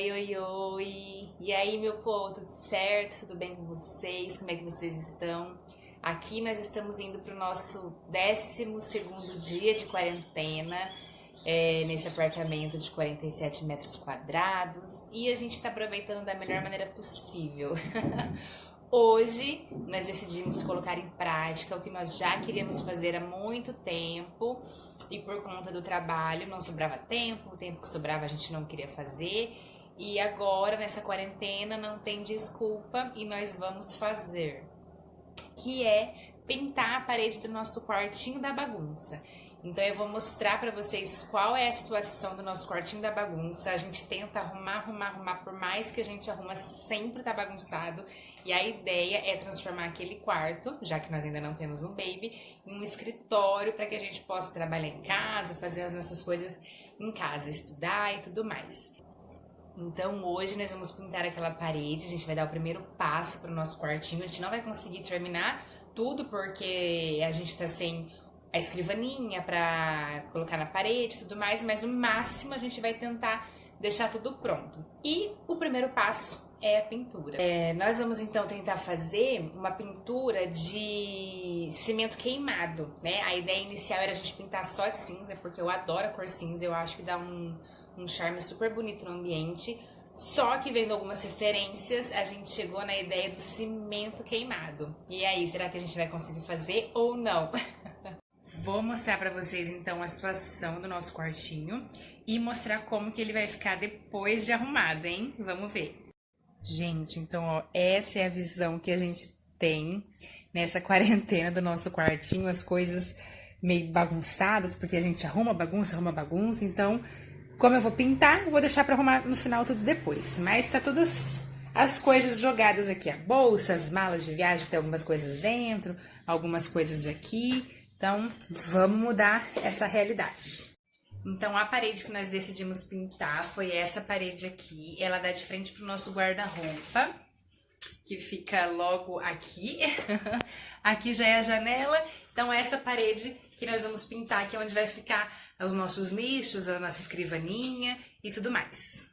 Oi, oi, oi! E aí, meu povo, tudo certo? Tudo bem com vocês? Como é que vocês estão? Aqui nós estamos indo para o nosso 12º dia de quarentena, nesse apartamento de 47 metros quadrados, e a gente está aproveitando da melhor maneira possível. Hoje nós decidimos colocar em prática o que nós já queríamos fazer há muito tempo e por conta do trabalho não sobrava tempo, o tempo que sobrava a gente não queria fazer e agora nessa quarentena não tem desculpa e nós vamos fazer, que é pintar a parede do nosso quartinho da bagunça. Então eu vou mostrar para vocês qual é a situação do nosso quartinho da bagunça. A gente tenta arrumar, por mais que a gente arruma, sempre tá bagunçado. E a ideia é transformar aquele quarto, já que nós ainda não temos um baby, em um escritório para que a gente possa trabalhar em casa, fazer as nossas coisas em casa, estudar e tudo mais. Então hoje nós vamos pintar aquela parede, a gente vai dar o primeiro passo para o nosso quartinho. A gente não vai conseguir terminar tudo porque a gente tá sem a escrivaninha para colocar na parede e tudo mais, mas o máximo a gente vai tentar deixar tudo pronto. E o primeiro passo é a pintura. Nós vamos então tentar fazer uma pintura de cimento queimado, né? A ideia inicial era a gente pintar só de cinza, porque eu adoro a cor cinza, eu acho que dá um charme super bonito no ambiente. Só que vendo algumas referências, a gente chegou na ideia do cimento queimado. E aí, será que a gente vai conseguir fazer ou não? Vou mostrar pra vocês então a situação do nosso quartinho e mostrar como que ele vai ficar depois de arrumado, hein? Vamos ver. Gente, então, ó, essa é a visão que a gente tem nessa quarentena do nosso quartinho, as coisas meio bagunçadas, porque a gente arruma bagunça, então, como eu vou pintar, eu vou deixar pra arrumar no final tudo depois. Mas tá todas as coisas jogadas aqui, a bolsa, as malas de viagem, que tem algumas coisas dentro, algumas coisas aqui. Então, vamos mudar essa realidade. Então, a parede que nós decidimos pintar foi essa parede aqui. Ela dá de frente pro nosso guarda-roupa, que fica logo aqui. Aqui já é a janela. Então, essa parede que nós vamos pintar aqui é onde vai ficar os nossos lixos, a nossa escrivaninha e tudo mais.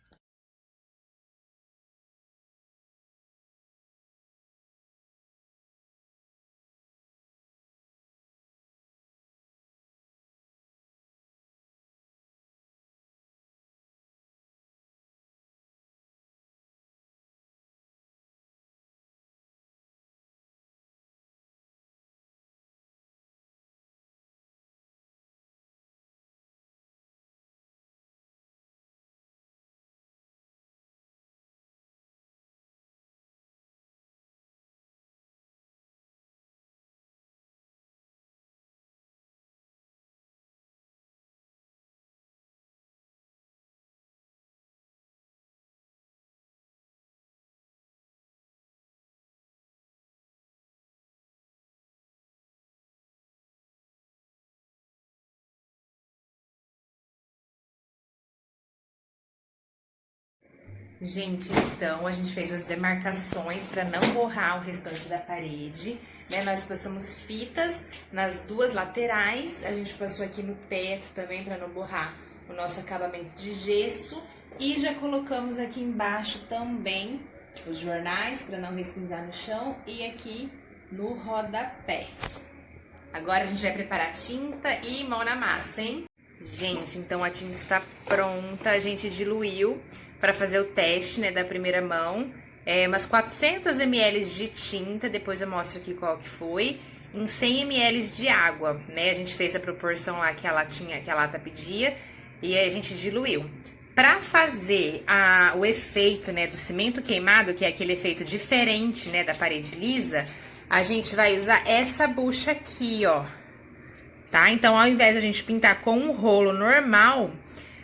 Gente, então a gente fez as demarcações para não borrar o restante da parede, né? Nós passamos fitas nas duas laterais, a gente passou aqui no teto também para não borrar o nosso acabamento de gesso e já colocamos aqui embaixo também os jornais para não respingar no chão e aqui no rodapé. Agora a gente vai preparar a tinta e mão na massa, hein? Gente, então a tinta está pronta, a gente diluiu para fazer o teste, né, da primeira mão. Umas 400 ml de tinta, depois eu mostro aqui qual que foi, em 100 ml de água, né? A gente fez a proporção lá que a latinha, que a lata pedia e aí a gente diluiu. Para fazer o efeito, né, do cimento queimado, que é aquele efeito diferente, né, da parede lisa, a gente vai usar essa bucha aqui, ó. Tá? Então, ao invés de a gente pintar com um rolo normal,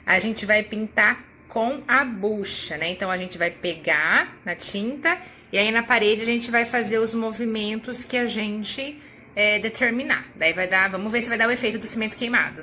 a gente vai pintar com a bucha, né? Então, a gente vai pegar na tinta e aí na parede a gente vai fazer os movimentos que a gente determinar. Daí vai dar, vamos ver se vai dar o efeito do cimento queimado.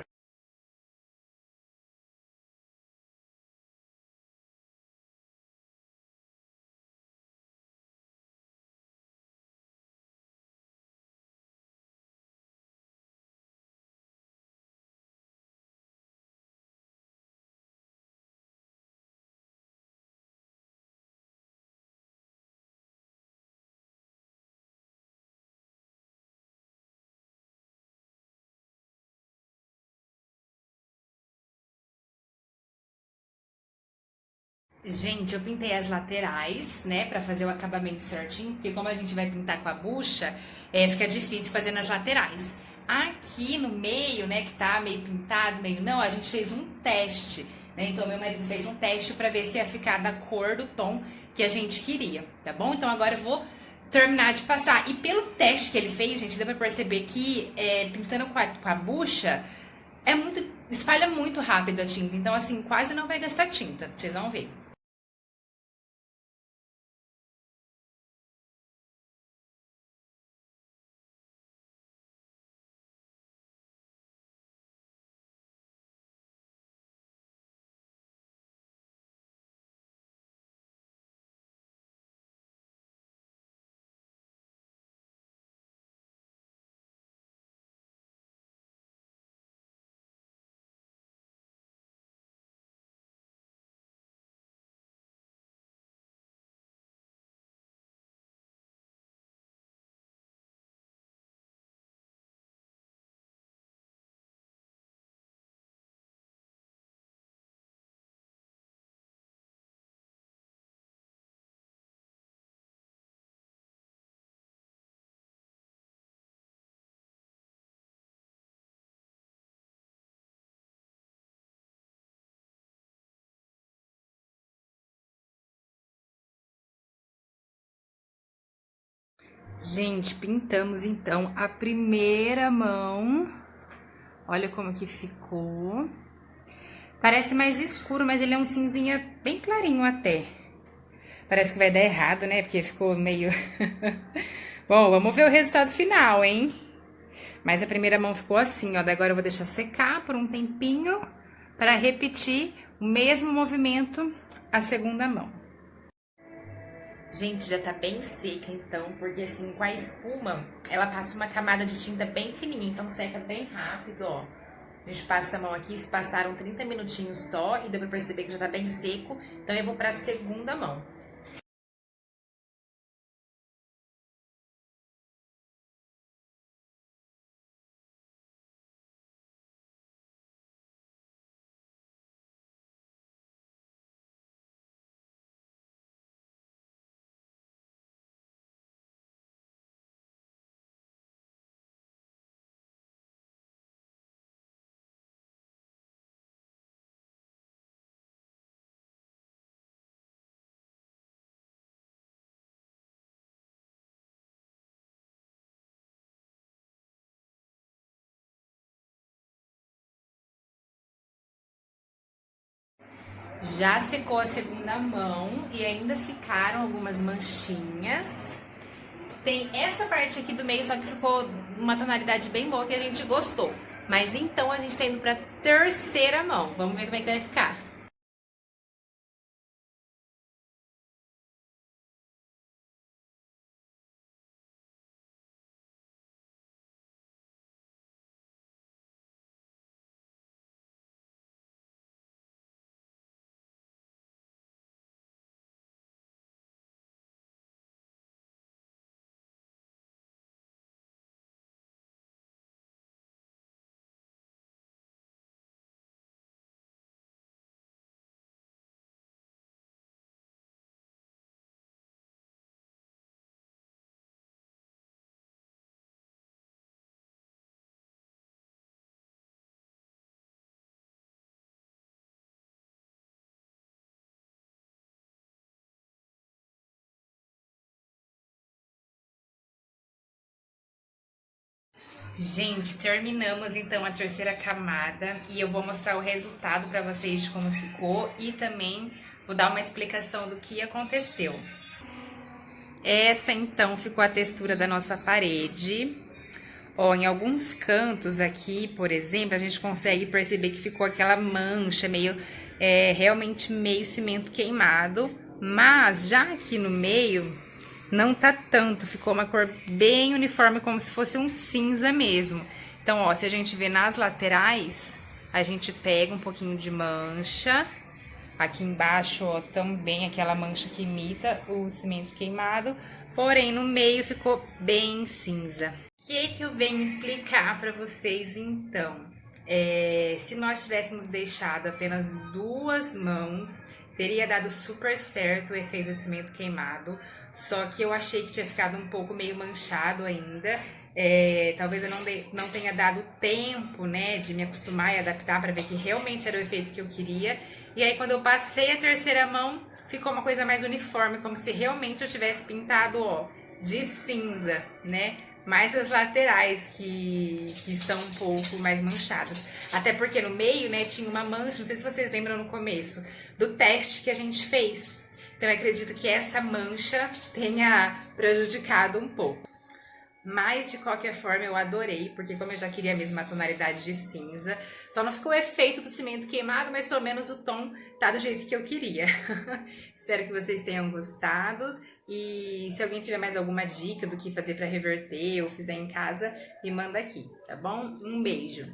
Gente, eu pintei as laterais, né, pra fazer o acabamento certinho, porque como a gente vai pintar com a bucha, fica difícil fazer nas laterais. Aqui no meio, né, que tá meio pintado, meio não, a gente fez um teste, né, então meu marido fez um teste pra ver se ia ficar da cor do tom que a gente queria, tá bom? Então agora eu vou terminar de passar. E pelo teste que ele fez, gente, deu pra perceber que pintando com a bucha, espalha muito rápido a tinta, então assim, quase não vai gastar tinta, vocês vão ver. Gente, pintamos então a primeira mão. Olha como que ficou. Parece mais escuro, mas ele é um cinzinha bem clarinho até. Parece que vai dar errado, né? Porque ficou meio... Bom, vamos ver o resultado final, hein? Mas a primeira mão ficou assim, ó. Daí agora eu vou deixar secar por um tempinho para repetir o mesmo movimento a segunda mão. Gente, já tá bem seca então, porque assim, com a espuma, ela passa uma camada de tinta bem fininha, então seca bem rápido, ó. A gente passa a mão aqui, se passaram 30 minutinhos só, e deu pra perceber que já tá bem seco, então eu vou pra segunda mão. Já secou a segunda mão e ainda ficaram algumas manchinhas. Tem essa parte aqui do meio, só que ficou uma tonalidade bem boa que a gente gostou. Mas então a gente tá indo pra terceira mão. Vamos ver como é que vai ficar. Gente, terminamos então a terceira camada e eu vou mostrar o resultado para vocês de como ficou e também vou dar uma explicação do que aconteceu. Essa então ficou a textura da nossa parede. Ó, em alguns cantos aqui, por exemplo, a gente consegue perceber que ficou aquela mancha meio, realmente meio cimento queimado, mas já aqui no meio não tá tanto, ficou uma cor bem uniforme, como se fosse um cinza mesmo. Então, ó, se a gente vê nas laterais, a gente pega um pouquinho de mancha. Aqui embaixo, ó, também aquela mancha que imita o cimento queimado, porém no meio ficou bem cinza. O que eu venho explicar para vocês então? Se nós tivéssemos deixado apenas duas mãos, teria dado super certo o efeito de cimento queimado, só que eu achei que tinha ficado um pouco meio manchado ainda. Talvez eu não tenha dado tempo, né, de me acostumar e adaptar para ver que realmente era o efeito que eu queria. E aí quando eu passei a terceira mão, ficou uma coisa mais uniforme, como se realmente eu tivesse pintado, ó, de cinza, né? Mais as laterais que estão um pouco mais manchadas. Até porque no meio, né, tinha uma mancha, não sei se vocês lembram no começo, do teste que a gente fez. Então eu acredito que essa mancha tenha prejudicado um pouco. Mas de qualquer forma eu adorei, porque como eu já queria a mesma tonalidade de cinza, só não ficou o efeito do cimento queimado, mas pelo menos o tom tá do jeito que eu queria. Espero que vocês tenham gostado e se alguém tiver mais alguma dica do que fazer para reverter ou fizer em casa, me manda aqui, tá bom? Um beijo!